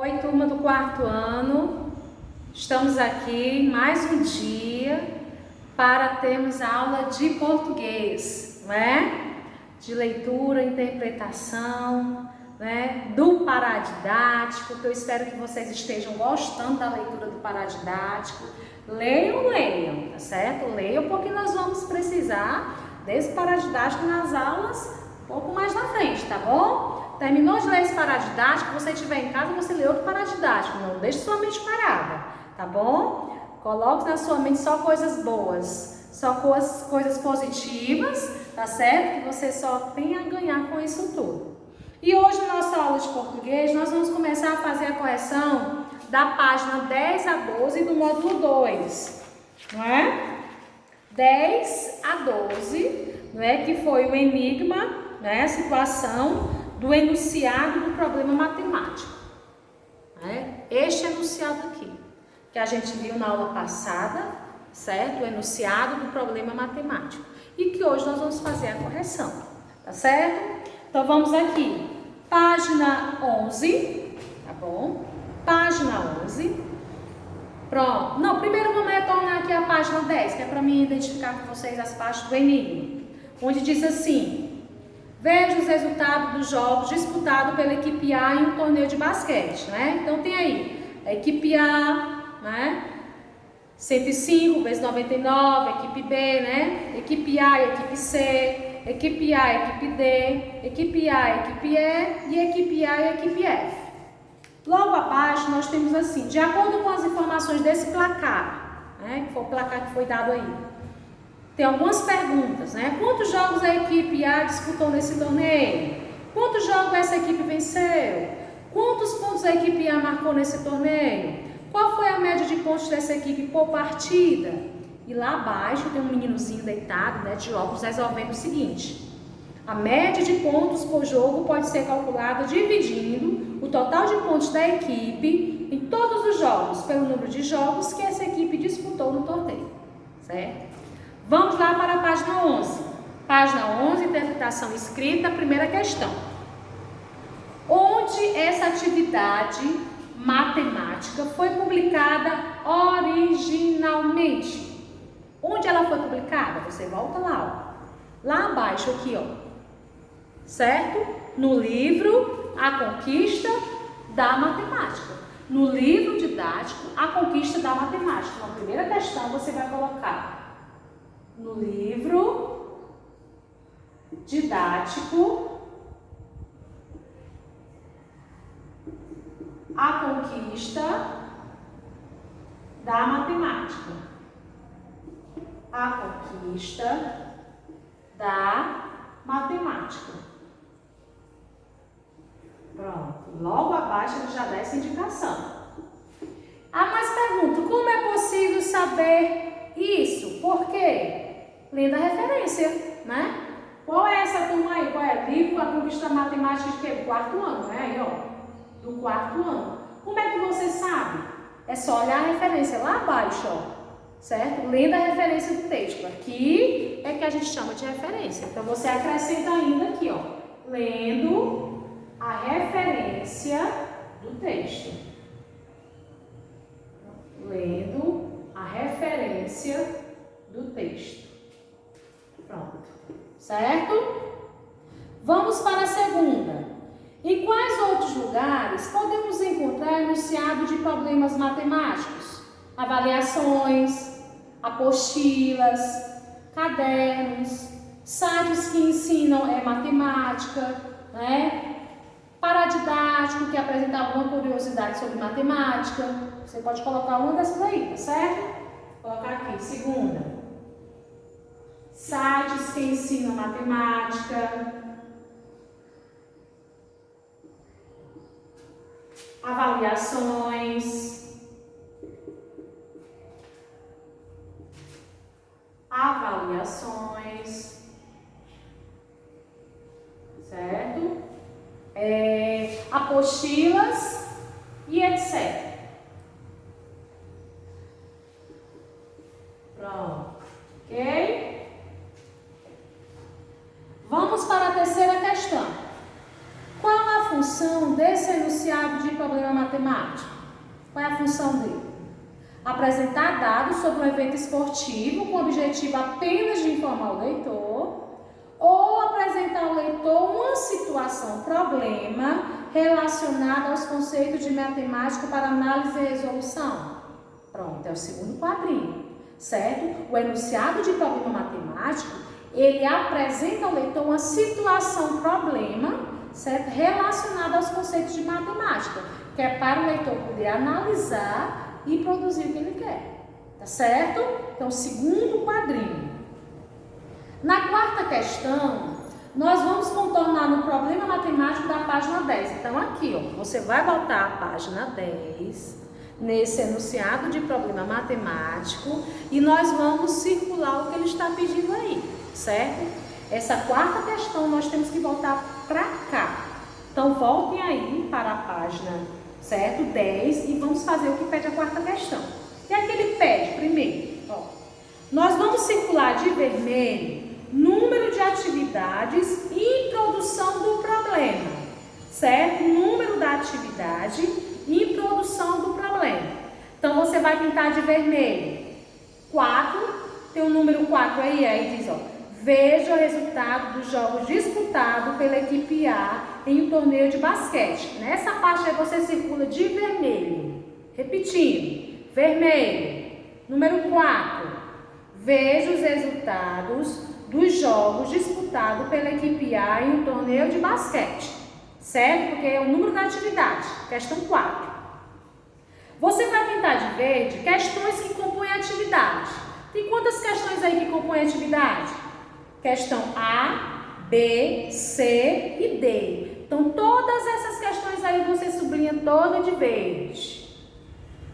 Oi, turma do quarto ano, estamos aqui mais um dia para termos a aula de português, né? De leitura, interpretação, né? Do paradidático, que eu espero que vocês estejam gostando da leitura do paradidático. Leiam, tá certo? Leiam porque nós vamos precisar desse paradidático nas aulas um pouco mais na frente, tá bom? Terminou de ler esse paradidático, você estiver em casa, você lê outro paradidático, não deixe sua mente parada, tá bom? Coloque na sua mente só coisas boas, só coisas positivas, tá certo? Que você só tem a ganhar com isso tudo. E hoje, na nossa aula de português, nós vamos começar a fazer a correção da página 10 a 12 do módulo 2, não é? 10 a 12, não é? Que foi o enigma, né? A situação do enunciado do problema matemático. Né? Este enunciado aqui, que a gente viu na aula passada, certo? O enunciado do problema matemático. E que hoje nós vamos fazer a correção, tá certo? Então vamos aqui, página 11, tá bom? Página 11. Pronto. Não, primeiro vamos retornar aqui a página 10, que é para mim identificar com vocês as partes do enigma. Onde diz assim: veja os resultados dos jogos disputados pela equipe A em um torneio de basquete, né? Então tem aí a equipe A, né? 105 vezes 99, equipe B, né? Equipe A e equipe C, equipe A e equipe D, equipe A e equipe E e equipe A e equipe F. Logo abaixo nós temos assim, de acordo com as informações desse placar, né? Que foi o placar que foi dado aí. Tem algumas perguntas, né? Quantos jogos a equipe A disputou nesse torneio? Quantos jogos essa equipe venceu? Quantos pontos a equipe A marcou nesse torneio? Qual foi a média de pontos dessa equipe por partida? E lá abaixo tem um meninozinho deitado, né, de óculos, resolvendo o seguinte: a média de pontos por jogo pode ser calculada dividindo o total de pontos da equipe em todos os jogos pelo número de jogos que essa equipe disputou no torneio, certo? Vamos lá para a página 11. Página 11, interpretação escrita, primeira questão. Onde essa atividade matemática foi publicada originalmente? Onde ela foi publicada? Você volta lá, ó. Lá abaixo aqui, ó. Certo? No livro A Conquista da Matemática. No livro didático A Conquista da Matemática. Na primeira questão você vai colocar no livro didático A Conquista da Matemática. A Conquista da Matemática. Pronto. Logo abaixo ele já dá essa indicação. Ah, mas pergunta, como é possível saber isso? Por quê? Lendo a referência, né? Qual é essa turma aí? Qual é? Livro A Conquista da Matemática de quê? Do quarto ano, né? Aí, ó. Do quarto ano. Como é que você sabe? É só olhar a referência lá abaixo, ó. Certo? Lendo a referência do texto. Aqui é que a gente chama de referência. Então, você acrescenta ainda aqui, ó. Lendo a referência do texto. Lendo a referência do texto. Pronto. Certo? Vamos para a segunda. Em quais outros lugares podemos encontrar enunciado de problemas matemáticos? Avaliações, apostilas, cadernos, sites que ensinam matemática, né? Paradidático, que apresenta alguma curiosidade sobre matemática. Você pode colocar uma dessas aí, tá certo? Vou colocar aqui, segunda. Sites que ensinam matemática. Avaliações. Certo? Apostilas e etc. Pronto. Ok? Vamos para a terceira questão. Qual a função desse enunciado de problema matemático? Qual é a função dele? Apresentar dados sobre um evento esportivo com o objetivo apenas de informar o leitor, ou apresentar ao leitor uma situação, problema, relacionada aos conceitos de matemática para análise e resolução. Pronto, é o segundo quadrinho, certo? O enunciado de problema matemático, ele apresenta ao leitor uma situação, problema, certo? Relacionada aos conceitos de matemática, que é para o leitor poder analisar e produzir o que ele quer, tá certo? Então, segundo quadrinho. Na quarta questão, nós vamos contornar no problema matemático da página 10. Então, aqui, ó, você vai voltar à página 10, nesse enunciado de problema matemático, e nós vamos circular o que ele está pedindo aí, certo? Essa quarta questão, nós temos que voltar para cá. Então, voltem aí para a página, certo? 10, e vamos fazer o que pede a quarta questão. O que é que ele pede primeiro? Ó, nós vamos circular de vermelho número de atividades e introdução do problema, certo? Número da atividade e introdução do problema. Então, você vai pintar de vermelho 4, tem o número 4 aí diz, ó, veja o resultado dos jogos disputados pela equipe A em um torneio de basquete. Nessa parte aí você circula de vermelho, repetindo, vermelho, número 4, veja os resultados dos jogos disputados pela equipe A em um torneio de basquete, certo? Porque é o número da atividade, questão 4. Você vai pintar de verde questões que compõem a atividade. Tem quantas questões aí que compõem a atividade? Questão A, B, C e D. Então, todas essas questões aí você sublinha toda de verde.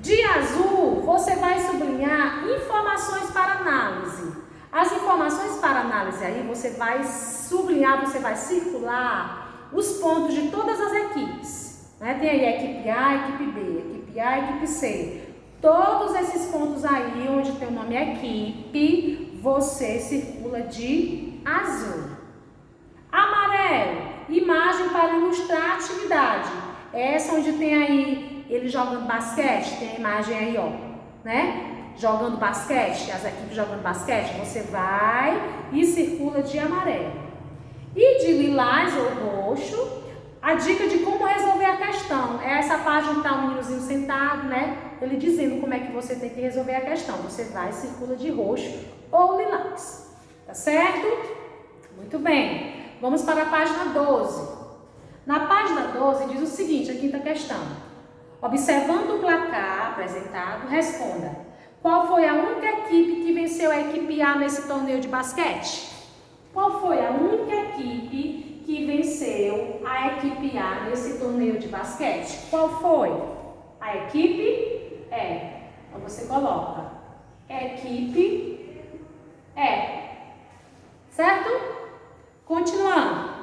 De azul, você vai sublinhar informações para análise. As informações para análise aí, você vai sublinhar, você vai circular os pontos de todas as equipes, né? Tem aí a equipe A, a equipe B, a equipe A, a equipe C. Todos esses pontos aí, onde tem o nome equipe, você circula de azul. Amarelo, imagem para ilustrar a atividade. Essa onde tem aí, ele jogando basquete, tem a imagem aí, ó, né? Jogando basquete, as equipes jogando basquete, você vai e circula de amarelo. E de lilás ou roxo, a dica de como resolver a questão. É essa página que está um meninozinho sentado, né? Ele dizendo como é que você tem que resolver a questão. Você vai e circula de roxo ou lilás. Tá certo? Muito bem. Vamos para a página 12. Na página 12 diz o seguinte, a quinta questão. Observando o placar apresentado, responda. Qual foi a única equipe que venceu a equipe A nesse torneio de basquete? Qual foi a única equipe que venceu a equipe A nesse torneio de basquete? Qual foi? A equipe E. Então você coloca equipe E. Certo? Continuando.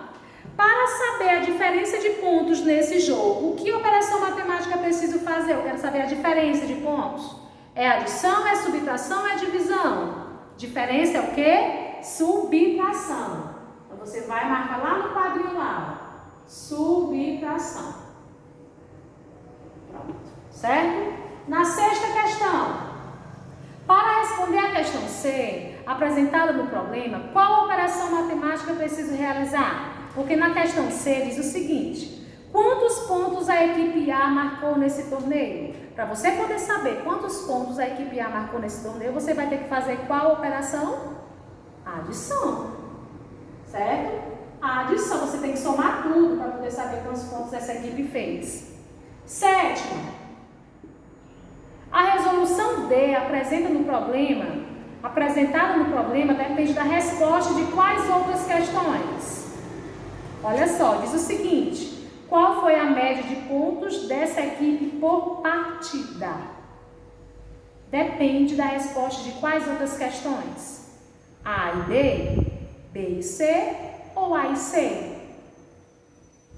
Para saber a diferença de pontos nesse jogo, que operação matemática preciso fazer? Eu quero saber a diferença de pontos. É adição, é subtração, é divisão? Diferença é o quê? Subtração. Então, você vai marcar lá no quadrinho lá, subtração. Pronto, certo? Na sexta questão, para responder a questão C, apresentada no problema, qual operação matemática preciso realizar? Porque na questão C diz o seguinte, quantos pontos a equipe A marcou nesse torneio? Para você poder saber quantos pontos a equipe A marcou nesse torneio, você vai ter que fazer qual operação? Adição. Certo? A adição, você tem que somar tudo para poder saber quantos pontos essa equipe fez. Sétimo, a resolução D apresentada no problema depende da resposta de quais outras questões? Olha só, diz o seguinte, qual foi a média de pontos dessa equipe por partida? Depende da resposta de quais outras questões? A e B, B e C ou A e C?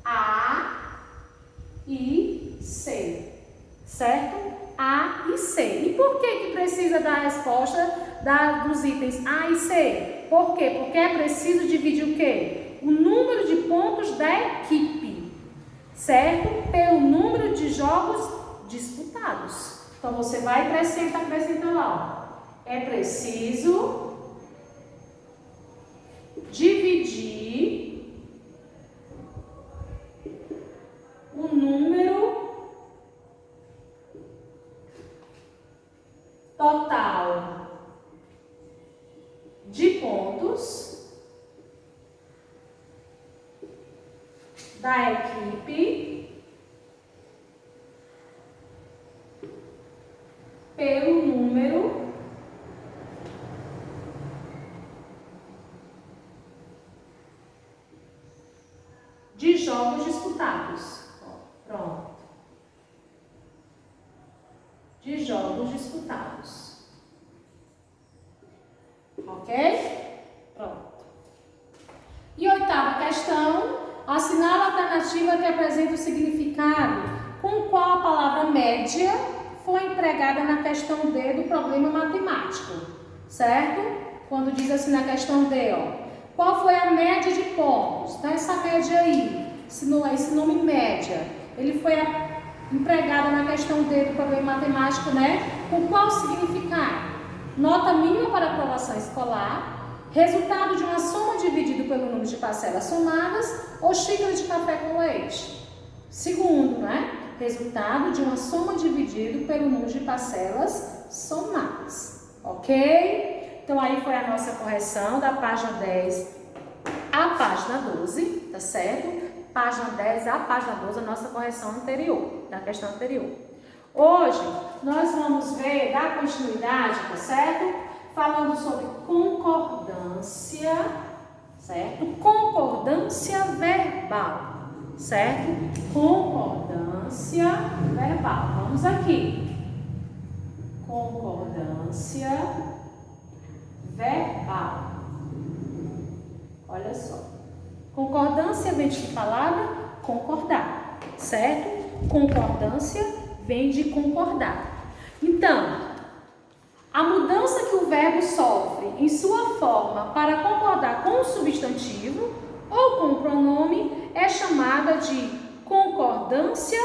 A e C, certo? A e C. E por que precisa da resposta dos itens A e C? Por quê? Porque é preciso dividir o quê? O número de pontos da equipe. certo? Pelo número de jogos disputados. Então, você vai acrescentar lá, ó. É preciso dividir o número total de pontos da equipe pelo número de jogos disputados. Pronto. De jogos disputados. Ok? Pronto. E oitava questão, assinala a alternativa que apresenta o significado com qual a palavra média foi empregada na questão D do problema matemático, certo? Quando diz assim na questão D, ó, qual foi a média de pontos? Então, essa média aí, esse nome média, ele foi empregado na questão D do problema matemático, né? Com qual significado? Nota mínima para aprovação escolar, resultado de uma soma dividido pelo número de parcelas somadas ou xícara de café com leite. Segundo, né? Resultado de uma soma dividido pelo número de parcelas somadas. Ok? Então, aí foi a nossa correção da página 10 à página 12, tá certo? Página 10 à página 12, a nossa correção anterior, da questão anterior. Hoje, nós vamos ver, dar continuidade, tá certo? Falando sobre concordância, certo? Concordância verbal, certo? Concordância verbal. Vamos aqui. Concordância verbal. Olha só. Concordância vem de que palavra? Concordar, certo? Concordância vem de concordar. Então, a mudança que o verbo sofre em sua forma para concordar com o substantivo ou com o pronome é chamada de concordância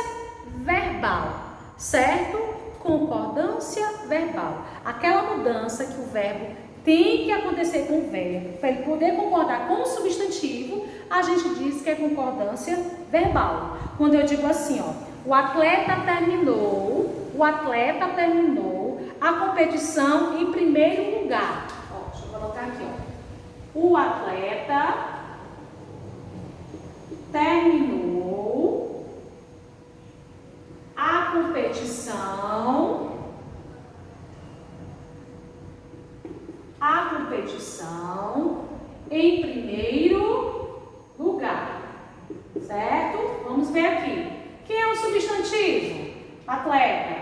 verbal, certo? Concordância verbal. Aquela mudança que o verbo tem que acontecer com o verbo para ele poder concordar com o substantivo, a gente diz que é concordância verbal. Quando eu digo assim, ó, o atleta terminou a competição em primeiro lugar. Ó, deixa eu colocar aqui, ó. O atleta terminou a competição em primeiro lugar, certo? Vamos ver aqui. Quem é o substantivo? Atleta.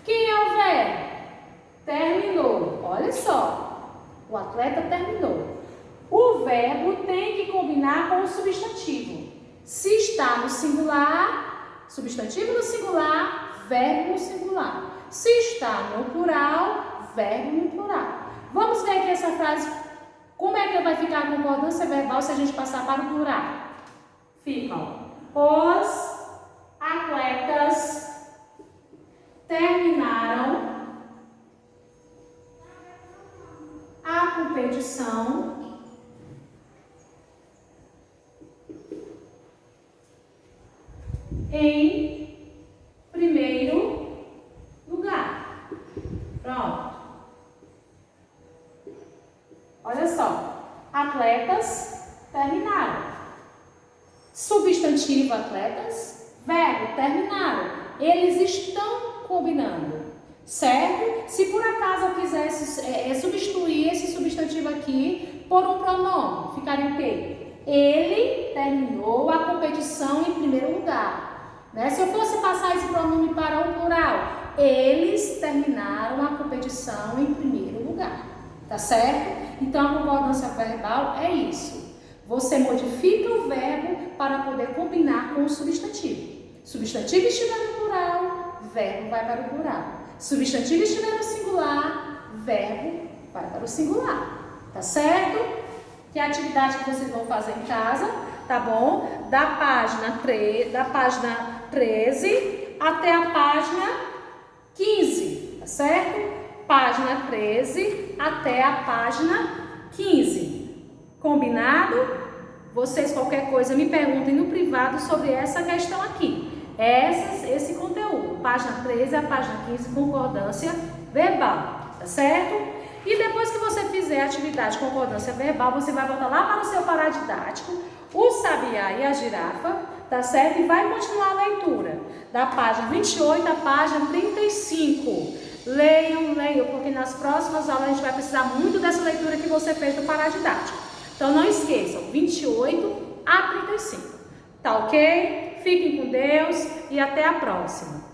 Quem é o verbo? Terminou. Olha só, o atleta terminou. O verbo tem que combinar com o substantivo. Se está no singular, substantivo no singular, verbo no singular. Se está no plural, verbo no plural. Vamos ver aqui essa frase, como é que vai ficar a concordância verbal se a gente passar para o plural? Ficam: os atletas terminaram a competição em primeiro lugar. Pronto. Olha só, atletas terminaram. Substantivo atletas, verbo terminaram. Eles estão combinando, certo? Se por acaso eu quisesse substituir esse substantivo aqui por um pronome, ficaria o quê? Ele terminou a competição em primeiro lugar. Né? Se eu fosse passar esse pronome para o plural, eles terminaram a competição em primeiro lugar. Tá certo? Então, a concordância verbal é isso. Você modifica o verbo para poder combinar com o substantivo. Substantivo estiver no plural, verbo vai para o plural. Substantivo estiver no singular, verbo vai para o singular. Tá certo? Que é a atividade que vocês vão fazer em casa. tá bom? Da página 13 até a página 15, tá certo? Página 13 até a página 15. Combinado? Vocês, qualquer coisa, me perguntem no privado sobre essa questão aqui. Esse conteúdo, página 13 a página 15, concordância verbal, tá certo? E depois que você fizer a atividade de concordância verbal, você vai voltar lá para o seu paradidático, o sabiá e a girafa, tá certo? E vai continuar a leitura da página 28 à página 35. Leiam, porque nas próximas aulas a gente vai precisar muito dessa leitura que você fez do paradidático. Então não esqueçam, 28 a 35. Tá ok? Fiquem com Deus e até a próxima.